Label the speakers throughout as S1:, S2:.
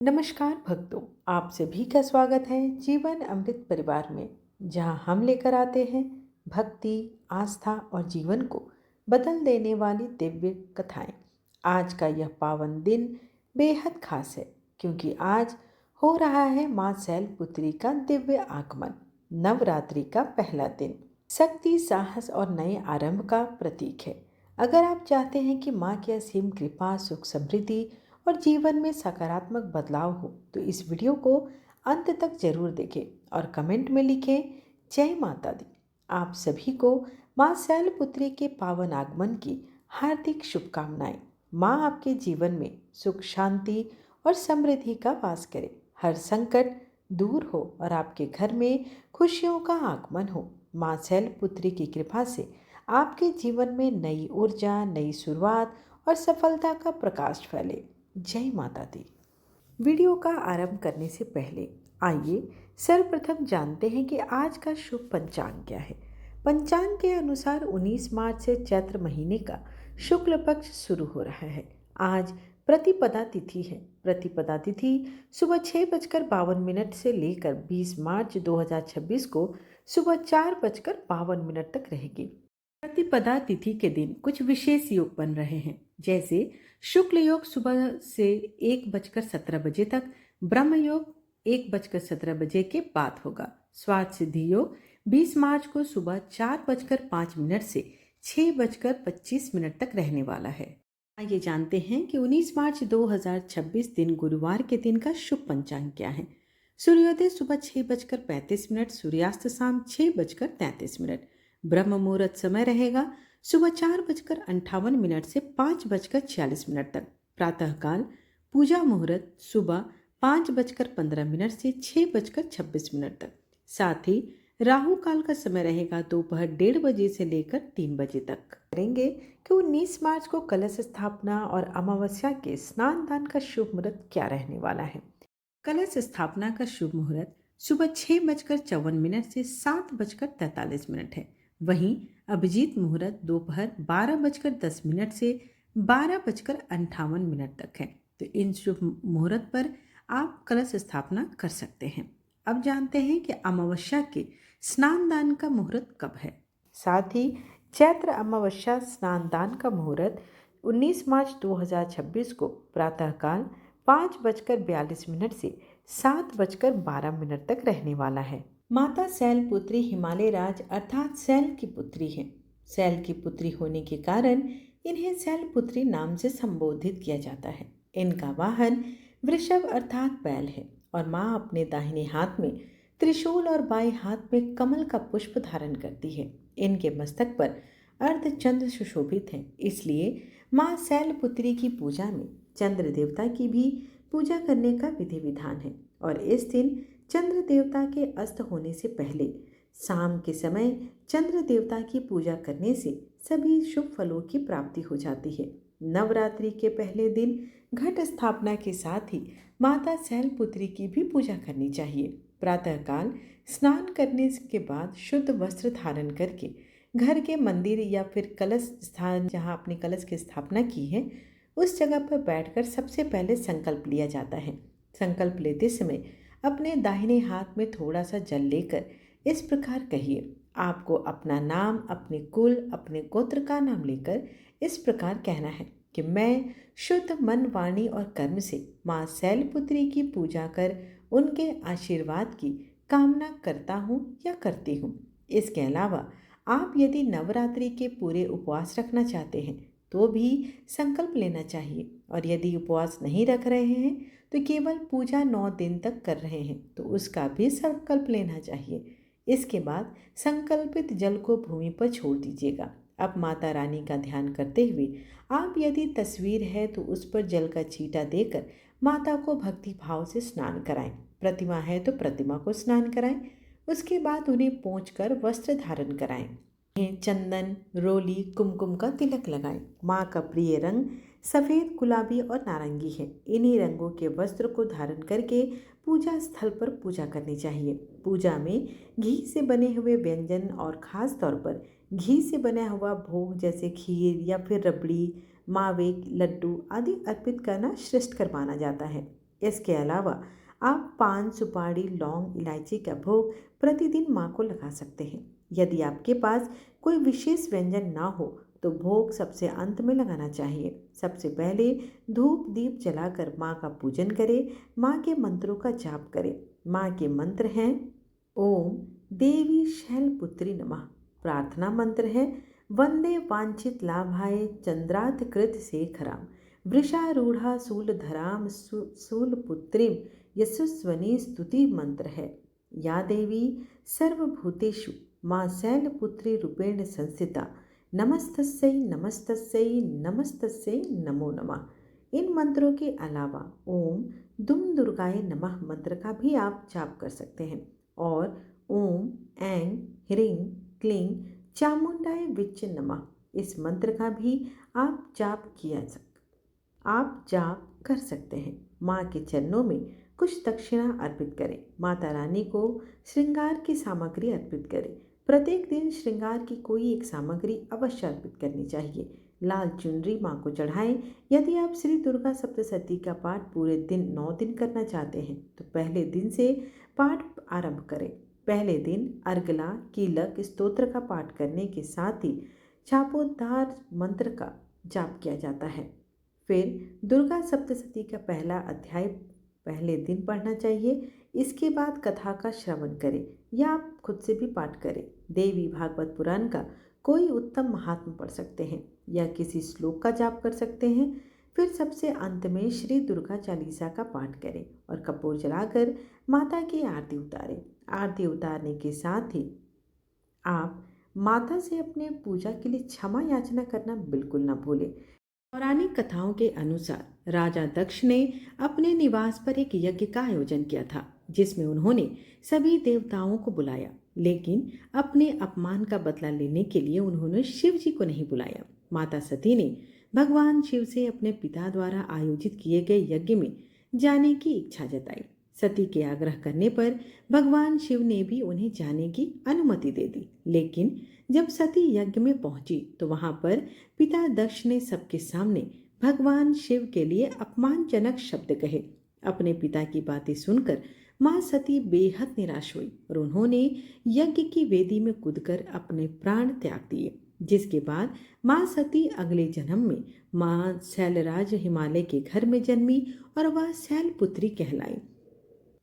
S1: नमस्कार भक्तों, आप सभी का स्वागत है जीवन अमृत परिवार में, जहां हम लेकर आते हैं भक्ति, आस्था और जीवन को बदल देने वाली दिव्य कथाएं। आज का यह पावन दिन बेहद खास है, क्योंकि आज हो रहा है मां शैलपुत्री का दिव्य आगमन। नवरात्रि का पहला दिन शक्ति, साहस और नए आरंभ का प्रतीक है। अगर आप चाहते हैं कि मां की असीम कृपा, सुख, समृद्धि और जीवन में सकारात्मक बदलाव हो, तो इस वीडियो को अंत तक जरूर देखें और कमेंट में लिखें जय माता दी। आप सभी को मां शैलपुत्री के पावन आगमन की हार्दिक शुभकामनाएं। मां आपके जीवन में सुख, शांति और समृद्धि का वास करे, हर संकट दूर हो और आपके घर में खुशियों का आगमन हो। मां शैलपुत्री की कृपा से आपके जीवन में नई ऊर्जा, नई शुरुआत और सफलता का प्रकाश फैले। जय माता दी। वीडियो का आरंभ करने से पहले आइए सर्वप्रथम जानते हैं कि आज का शुभ पंचांग क्या है। पंचांग के अनुसार 19 मार्च से चैत्र महीने का शुक्ल पक्ष शुरू हो रहा है। आज प्रतिपदा तिथि है। प्रतिपदा तिथि सुबह 6:52 से लेकर 20 मार्च 2026 को सुबह 4:52 तक रहेगी। प्रतिपदा तिथि के दिन कुछ विशेष योग बन रहे हैं, जैसे शुक्ल योग सुबह से 1:17 तक, ब्रह्म योग 1:17 के बाद होगा। स्वार्थ सिद्धि योग 20 मार्च को सुबह 4:05 से 6:25 तक रहने वाला है। आइए जानते हैं कि 19 मार्च 2026 दिन गुरुवार के दिन का शुभ पंचांग क्या है। सूर्योदय सुबह 6:35, सूर्यास्त शाम 6:33। ब्रह्म मुहूर्त समय रहेगा सुबह 4:58 से 5:46 तक। प्रातःकाल पूजा मुहूर्त सुबह 5:15 से 6:26 तक। साथ ही राहु काल का समय रहेगा दोपहर 1:30 से लेकर 3 बजे तक। करेंगे कि 19 मार्च को कलश स्थापना और अमावस्या के स्नान दान का शुभ मुहूर्त क्या रहने वाला है। कलश स्थापना का शुभ मुहूर्त सुबह 6:54 से 7:43 है। वहीं अभिजीत मुहूर्त दोपहर 12:10 से 12:58 तक है। तो इन शुभ मुहूर्त पर आप कलश स्थापना कर सकते हैं। अब जानते हैं कि अमावस्या के स्नान दान का मुहूर्त कब है। साथ ही चैत्र अमावस्या स्नान दान का मुहूर्त 19 मार्च 2026 को प्रातःकाल 5:42 से 7:12 तक रहने वाला है। माता शैलपुत्री हिमालय राज अर्थात शैल की पुत्री है। शैल की पुत्री होने के कारण इन्हें शैलपुत्री नाम से संबोधित किया जाता है। इनका वाहन वृषभ अर्थात बैल है और माँ अपने दाहिने हाथ में त्रिशूल और बाएं हाथ में कमल का पुष्प धारण करती है। इनके मस्तक पर अर्धचंद्र सुशोभित है, इसलिए माँ शैलपुत्री की पूजा में चंद्र देवता की भी पूजा करने का विधि विधान है। और इस दिन चंद्र देवता के अस्त होने से पहले शाम के समय चंद्र देवता की पूजा करने से सभी शुभ फलों की प्राप्ति हो जाती है। नवरात्रि के पहले दिन घट स्थापना के साथ ही माता शैलपुत्री की भी पूजा करनी चाहिए। प्रातःकाल स्नान करने के बाद शुद्ध वस्त्र धारण करके घर के मंदिर या फिर कलश स्थान जहाँ अपने कलश की स्थापना की है उस जगह पर बैठकर सबसे पहले संकल्प लिया जाता है। संकल्प लेते समय अपने दाहिने हाथ में थोड़ा सा जल लेकर इस प्रकार कहिए। आपको अपना नाम, अपने कुल, अपने गोत्र का नाम लेकर इस प्रकार कहना है कि मैं शुद्ध मन, वाणी और कर्म से माँ शैलपुत्री की पूजा कर उनके आशीर्वाद की कामना करता हूँ या करती हूँ। इसके अलावा आप यदि नवरात्रि के पूरे उपवास रखना चाहते हैं तो भी संकल्प लेना चाहिए, और यदि उपवास नहीं रख रहे हैं तो केवल पूजा 9 दिन तक कर रहे हैं तो उसका भी संकल्प लेना चाहिए। इसके बाद संकल्पित जल को भूमि पर छोड़ दीजिएगा। अब माता रानी का ध्यान करते हुए आप यदि तस्वीर है तो उस पर जल का छींटा देकर माता को भक्ति भाव से स्नान कराएं। प्रतिमा है तो प्रतिमा को स्नान कराएं। उसके बाद उन्हें पोंछकर वस्त्र धारण कराएं। चंदन, रोली, कुमकुम का तिलक लगाएं। माँ का प्रिय रंग सफ़ेद, गुलाबी और नारंगी है। इन्हीं रंगों के वस्त्र को धारण करके पूजा स्थल पर पूजा करनी चाहिए। पूजा में घी से बने हुए व्यंजन और ख़ास तौर पर घी से बना हुआ भोग जैसे खीर या फिर रबड़ी, मावे, लड्डू आदि अर्पित करना श्रेष्ठकर माना जाता है। इसके अलावा आप पान, सुपारी, लौंग, इलायची का भोग प्रतिदिन माँ को लगा सकते हैं। यदि आपके पास कोई विशेष व्यंजन ना हो तो भोग सबसे अंत में लगाना चाहिए। सबसे पहले धूप दीप जलाकर माँ का पूजन करें। माँ के मंत्रों का जाप करें। माँ के मंत्र हैं ओम देवी शैलपुत्री नमः। प्रार्थना मंत्र है वंदे वांछित लाभाय चंद्रात कृत शेखराम वृषारूढ़ा शूलधराम शूलपुत्रीम यशस्वनी स्तुति मंत्र है। या देवी सर्वभूतेषु माँ शैलपुत्री रूपेण संस्थिता नमस्तस्यै नमस्तस्यै नमस्तस्यै नमो नमः। इन मंत्रों के अलावा ओम दुम दुर्गाय नमः मंत्र का भी आप जाप कर सकते हैं और ओम ऐं ह्रीं क्लीं चामुंडाय विच नमः इस मंत्र का भी आप जाप कर सकते हैं। माँ के चरणों में कुछ दक्षिणा अर्पित करें। माता रानी को श्रृंगार की सामग्री अर्पित करें। प्रत्येक दिन श्रृंगार की कोई एक सामग्री अवश्य अर्पित करनी चाहिए। लाल चुनरी माँ को चढ़ाएं। यदि आप श्री दुर्गा सप्तशती का पाठ पूरे दिन 9 दिन करना चाहते हैं तो पहले दिन से पाठ आरंभ करें। पहले दिन अर्गला कीलक स्तोत्र का पाठ करने के साथ ही शापोद्धार मंत्र का जाप किया जाता है। फिर दुर्गा सप्तशती का पहला अध्याय पहले दिन पढ़ना चाहिए। इसके बाद कथा का श्रवण करें या आप खुद से भी पाठ करें। देवी भागवत पुराण का कोई उत्तम महात्मा पढ़ सकते हैं या किसी श्लोक का जाप कर सकते हैं। फिर सबसे अंत में श्री दुर्गा चालीसा का पाठ करें और कपूर जलाकर माता की आरती उतारें। आरती उतारने के साथ ही आप माता से अपने पूजा के लिए क्षमा याचना करना बिल्कुल ना भूलें। पौराणिक कथाओं के अनुसार राजा दक्ष ने अपने निवास पर एक यज्ञ का आयोजन किया था जिसमें उन्होंने सभी देवताओं को बुलाया, लेकिन अपने अपमान का बदला लेने के लिए उन्होंने शिव जी को नहीं बुलाया। माता सती ने भगवान शिव से अपने पिता द्वारा आयोजित किए गए यज्ञ में जाने की इच्छा जताई। सती के आग्रह करने पर भगवान शिव ने भी उन्हें जाने की अनुमति दे दी, लेकिन जब सती यज्ञ में पहुंची तो वहां पर पिता दक्ष ने सबके सामने भगवान शिव के लिए अपमानजनक शब्द कहे। अपने पिता की बातें सुनकर माँ सती बेहद निराश हुई और उन्होंने यज्ञ की वेदी में कूदकर अपने प्राण त्याग दिए। जिसके बाद माँ सती अगले जन्म में माँ शैलराज हिमालय के घर में जन्मी और वह शैलपुत्री कहलाई।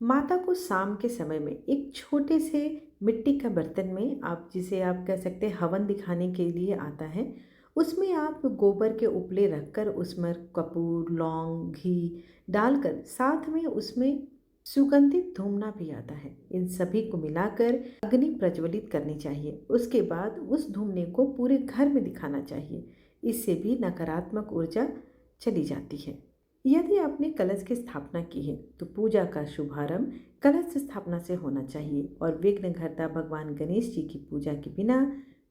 S1: माता को शाम के समय में एक छोटे से मिट्टी का बर्तन में जिसे आप कह सकते हैं हवन दिखाने के लिए आता है, उसमें आप गोबर के उपले रखकर उसमें कपूर, लौंग, घी डालकर साथ में उसमें सुगंधित धूमना भी आता है। इन सभी को मिलाकर अग्नि प्रज्वलित करनी चाहिए। उसके बाद उस धूमने को पूरे घर में दिखाना चाहिए। इससे भी नकारात्मक ऊर्जा चली जाती है। यदि आपने कलश की स्थापना की है तो पूजा का शुभारंभ कलश स्थापना से होना चाहिए और विघ्नहर्ता भगवान गणेश जी की पूजा के बिना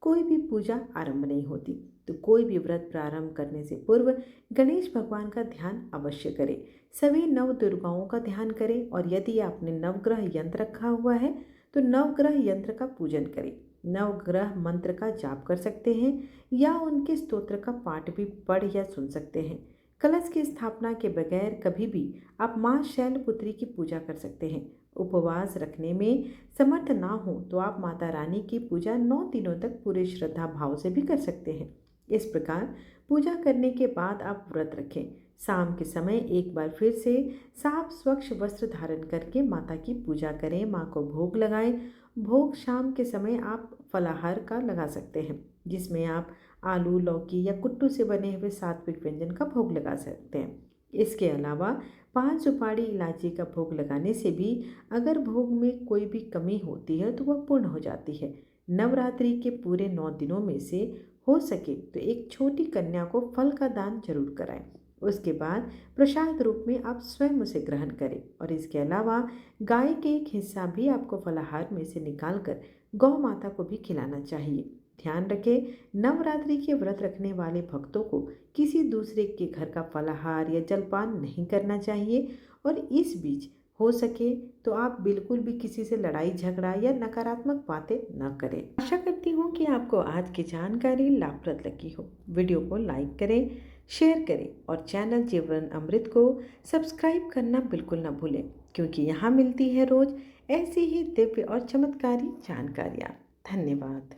S1: कोई भी पूजा आरंभ नहीं होती। तो कोई भी व्रत प्रारंभ करने से पूर्व गणेश भगवान का ध्यान अवश्य करें। सभी नव दुर्गाओं का ध्यान करें और यदि आपने नवग्रह यंत्र रखा हुआ है तो नवग्रह यंत्र का पूजन करें। नवग्रह मंत्र का जाप कर सकते हैं या उनके स्तोत्र का पाठ भी पढ़ या सुन सकते हैं। कलश की स्थापना के बगैर कभी भी आप माँ शैलपुत्री की पूजा कर सकते हैं। उपवास रखने में समर्थ ना हो तो आप माता रानी की पूजा 9 दिनों तक पूरे श्रद्धा भाव से भी कर सकते हैं। इस प्रकार पूजा करने के बाद आप व्रत रखें। शाम के समय एक बार फिर से साफ स्वच्छ वस्त्र धारण करके माता की पूजा करें। माँ को भोग लगाएं। भोग शाम के समय आप फलाहार का लगा सकते हैं जिसमें आप आलू, लौकी या कुट्टू से बने हुए सात्विक व्यंजन का भोग लगा सकते हैं। इसके अलावा पान, सुपारी, इलायची का भोग लगाने से भी अगर भोग में कोई भी कमी होती है तो वह पूर्ण हो जाती है। नवरात्रि के पूरे 9 दिनों में से हो सके तो एक छोटी कन्या को फल का दान जरूर कराएं। उसके बाद प्रसाद रूप में आप स्वयं उसे ग्रहण करें और इसके अलावा गाय के एक हिस्सा भी आपको फलाहार में से निकालकर गौ माता को भी खिलाना चाहिए। ध्यान रखें, नवरात्रि के व्रत रखने वाले भक्तों को किसी दूसरे के घर का फलाहार या जलपान नहीं करना चाहिए और इस बीच हो सके तो आप बिल्कुल भी किसी से लड़ाई झगड़ा या नकारात्मक बातें न करें। आशा करती हूँ कि आपको आज की जानकारी लाभप्रद लगी हो। वीडियो को लाइक करें, शेयर करें और चैनल जीवन अमृत को सब्सक्राइब करना बिल्कुल ना भूलें, क्योंकि यहाँ मिलती है रोज़ ऐसी ही दिव्य और चमत्कारी जानकारियाँ। धन्यवाद।